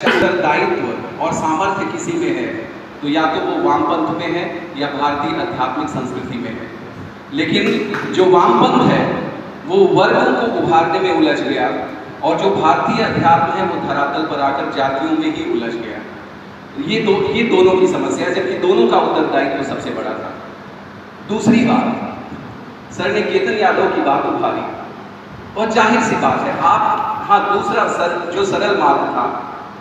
उत्तरदायित्व और सामर्थ्य किसी में है तो या तो वो वामपंथ में है या भारतीय आध्यात्मिक संस्कृति में है। लेकिन जो वामपंथ है वो वर्गों को उभारने में उलझ गया और जो भारतीय अध्यात्म है वो धरातल पर आकर जातियों में ही उलझ गया। ये दोनों की समस्या है, जबकि दोनों का उत्तरदायित्व सबसे बड़ा था। दूसरी बात, सर ने केतन यादव की बात उठाई और जाहिर सी बात है दूसरा जो सरल मार्ग था,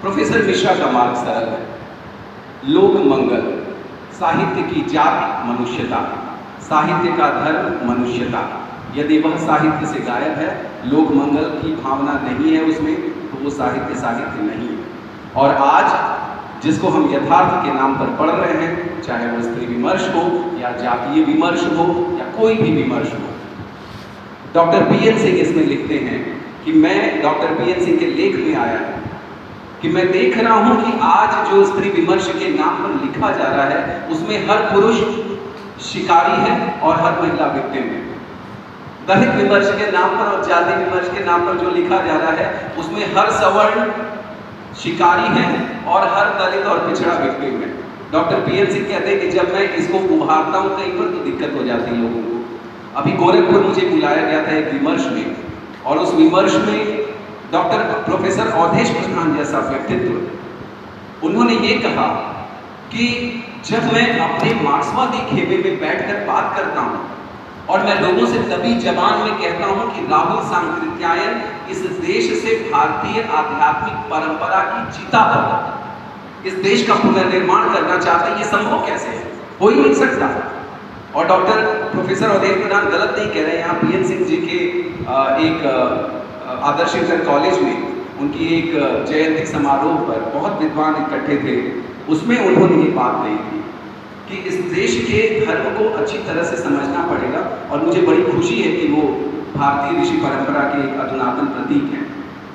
प्रोफेसर मिश्रा का मार्ग सरल है। लोक मंगल, साहित्य की जाति मनुष्यता, साहित्य का धर्म मनुष्यता। यदि वह साहित्य से गायब है, लोक मंगल की भावना नहीं है उसमें, तो वो साहित्य नहीं है। और आज जिसको हम यथार्थ के नाम पर पढ़ रहे हैं, चाहे वो स्त्री विमर्श हो या जातीय विमर्श हो या कोई भी विमर्श हो, डॉक्टर पीएन सिंह इसमें लिखते हैं कि मैं डॉक्टर पीएन सिंह के लेख में आया है कि मैं देख रहा हूं कि आज जो स्त्री विमर्श के नाम पर लिखा जा रहा है उसमें हर पुरुष शिकारी है और हर महिला विक्टिम है। दलित विमर्श के नाम पर और जाति विमर्श के नाम पर जो लिखा जा रहा है उसमें हर सवर्ण शिकारी है और हर दलित और पिछड़ा विक्टिम है। डॉक्टर पीएन सिंह कहते हैं कि जब मैं इसको उभारता हूं कहीं पर तो दिक्कत हो जाती है लोगों को। अभी गोरखपुर मुझे बुलाया गया था एक विमर्श में, और उस विमर्श में डॉक्टर प्रोफेसर अवधेश प्रधान जैसा व्यक्तित्व, उन्होंने ये कहा कि जब मैं अपने मार्क्सवादी खेमे में बैठकर बात करता हूं और मैं लोगों से तभी जबान में कहता हूं कि राहुल सांकृत्यायन इस देश से भारतीय आध्यात्मिक परंपरा की चिता पर इस देश का पुनर्निर्माण करना चाहते हैं, ये संभव कैसे है? हो ही नहीं सकता। और डॉक्टर प्रोफेसर अवधेश प्रधान गलत नहीं कह रहे हैं। यहाँ पीएन सिंह जी के एक आदर्श इंटर कॉलेज में उनकी एक जयंती समारोह पर बहुत विद्वान इकट्ठे थे, उसमें उन्होंने ये बात कही थी कि इस देश के धर्म को अच्छी तरह से समझना पड़ेगा। और मुझे बड़ी खुशी है कि वो भारतीय ऋषि परंपरा के एक अधुनातन प्रतीक हैं।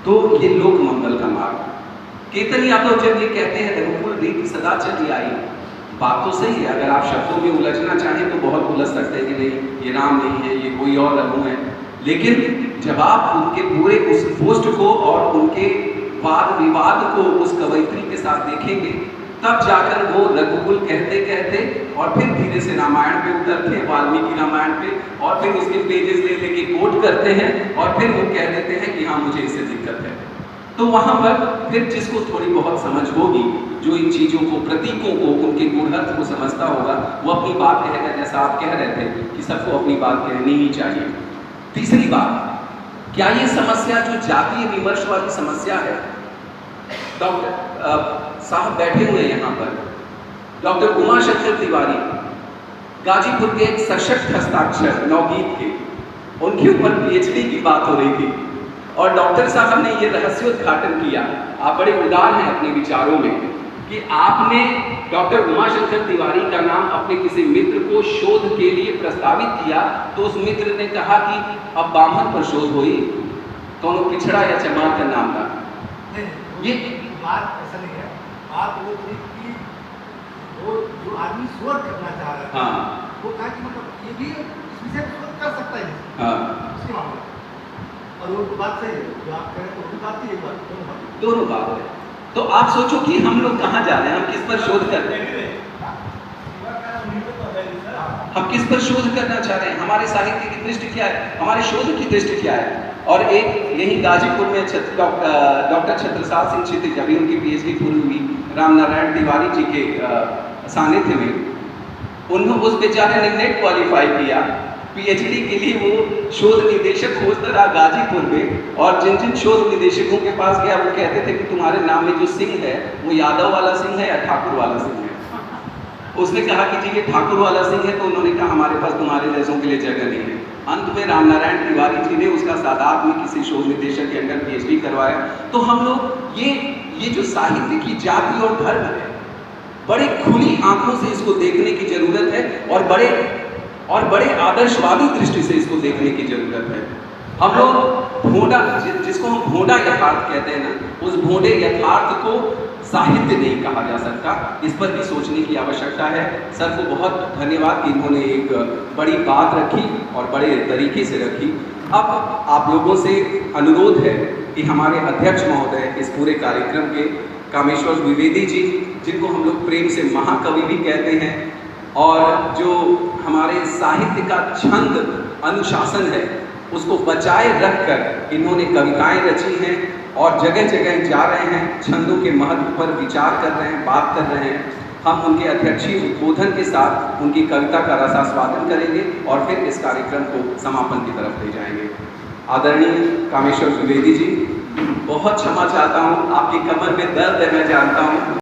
तो ये लोक मंगल का मार्ग। केतन यादव जब ये कहते हैं रघुकुल रीति सदा चली आई, बात तो सही है। अगर आप शब्दों में उलझना चाहें तो बहुत उलझ सकते हैं कि नहीं ये राम नहीं है, ये कोई और रघु है। लेकिन जब आप उनके पूरे उस पोस्ट को और उनके वाद विवाद को उस कवयित्री के साथ देखेंगे, तब जाकर वो रघुकुल कहते कहते और फिर धीरे से रामायण पे उतरते हैं, वाल्मीकि रामायण पे, और फिर उसके पेजेस ले लेके कोट करते हैं और फिर वो कह देते हैं कि हाँ मुझे इससे दिक्कत है। तो वहां पर फिर जिसको थोड़ी बहुत समझ होगी, जो इन चीजों को, प्रतीकों को, उनके गूढ़ार्थ को समझता होगा, वो अपनी बात कहेगा। जैसा आप कह रहे थे कि सबको अपनी बात कहनी ही चाहिए। तीसरी बात, क्या ये समस्या जो जातीय विमर्श वाली समस्या है, डॉक्टर साहब बैठे हुए हैं यहाँ पर, डॉक्टर उमाशंकर तिवारी गाजीपुर के एक सशक्त हस्ताक्षर नवगीत के, उनके ऊपर पीएचडी की बात हो रही थी और डॉक्टर साहब ने ये रहस्योद्घाटन किया। आप बड़े उदार हैं अपने विचारों में कि आपने डॉक्टर उमाशंकर तिवारी का नाम अपने किसी मित्र को शोध के लिए प्रस्तावित किया, तो उस मित्र ने कहा कि अब बामन पर शोध हुई, कौन पिछड़ा या चमार का नाम था। ये बात ऐसा नहीं है। बात वो थी कि वो जो आदमी शोध करना चाह रहा था, वो कहा कि मतलब ये भी इस विषय पर शोध कर सकता है, उसके मामले। और वो बात सही है जो आप कह रहे हैं, तो बात ही है, दोनों बात है। तो आप सोचो कि हम लोग कहाँ जा रहे हैं, हम किस पर शोध कर रहे हैं, हम किस पर शोध करना चाह रहे हैं, हमारे साहित्य की दृष्टि क्या है, हमारे शोध की दृष्टि क्या है। और एक यही गाजीपुर में डॉक्टर छत्रसाल सिंह क्षितिज, अभी उनकी पीएचडी पूरी हुई, रामनारायण तिवारी जी के सानिध्य में, उन्होंने उस बेचारे ने नेट क्वालिफाई किया पीएचडी के लिए। वो शोध निदेशक खोजता रहा गाजीपुर में, और जिन जिन शोध निदेशकों के पास गया वो कहते थे कि तुम्हारे नाम में जो सिंह है वो यादव वाला सिंह है या ठाकुर वाला सिंह है। उसने कहा कि जी ये ठाकुर वाला सिंह है, तो उन्होंने कहा हमारे पास तुम्हारे जैसों के लिए जगह नहीं है। अंत में रामनारायण तिवारी जी ने उसका सादात में किसी शोध निदेशक के अंदर पीएचडी करवाया। तो हम लोग ये जो साहित्य की जाति और धर्म है, बड़े खुली आंखों से इसको देखने की जरूरत है और बड़े आदर्शवादी दृष्टि से इसको देखने की जरूरत है। हम लोग भोंडा, जिसको हम भोंडा यथार्थ कहते हैं ना, उस भोंडे यथार्थ को साहित्य नहीं कहा जा सकता। इस पर भी सोचने की आवश्यकता है। सर को बहुत धन्यवाद कि इन्होंने एक बड़ी बात रखी और बड़े तरीके से रखी। अब आप लोगों से अनुरोध है कि हमारे अध्यक्ष महोदय इस पूरे कार्यक्रम के, कामेश्वर द्विवेदी जी, जिनको हम लोग प्रेम से महाकवि भी कहते हैं, और जो हमारे साहित्य का छंद अनुशासन है उसको बचाए रखकर इन्होंने कविताएं रची हैं और जगह जगह जा रहे हैं, छंदों के महत्व पर विचार कर रहे हैं, बात कर रहे हैं। हम उनके अध्यक्षीय उद्बोधन के साथ उनकी कविता का रसास्वादन करेंगे और फिर इस कार्यक्रम को समापन की तरफ ले जाएंगे। आदरणीय कामेश्वर द्विवेदी जी, बहुत क्षमा चाहता हूँ, आपकी कमर में दर्द है मैं जानता हूँ।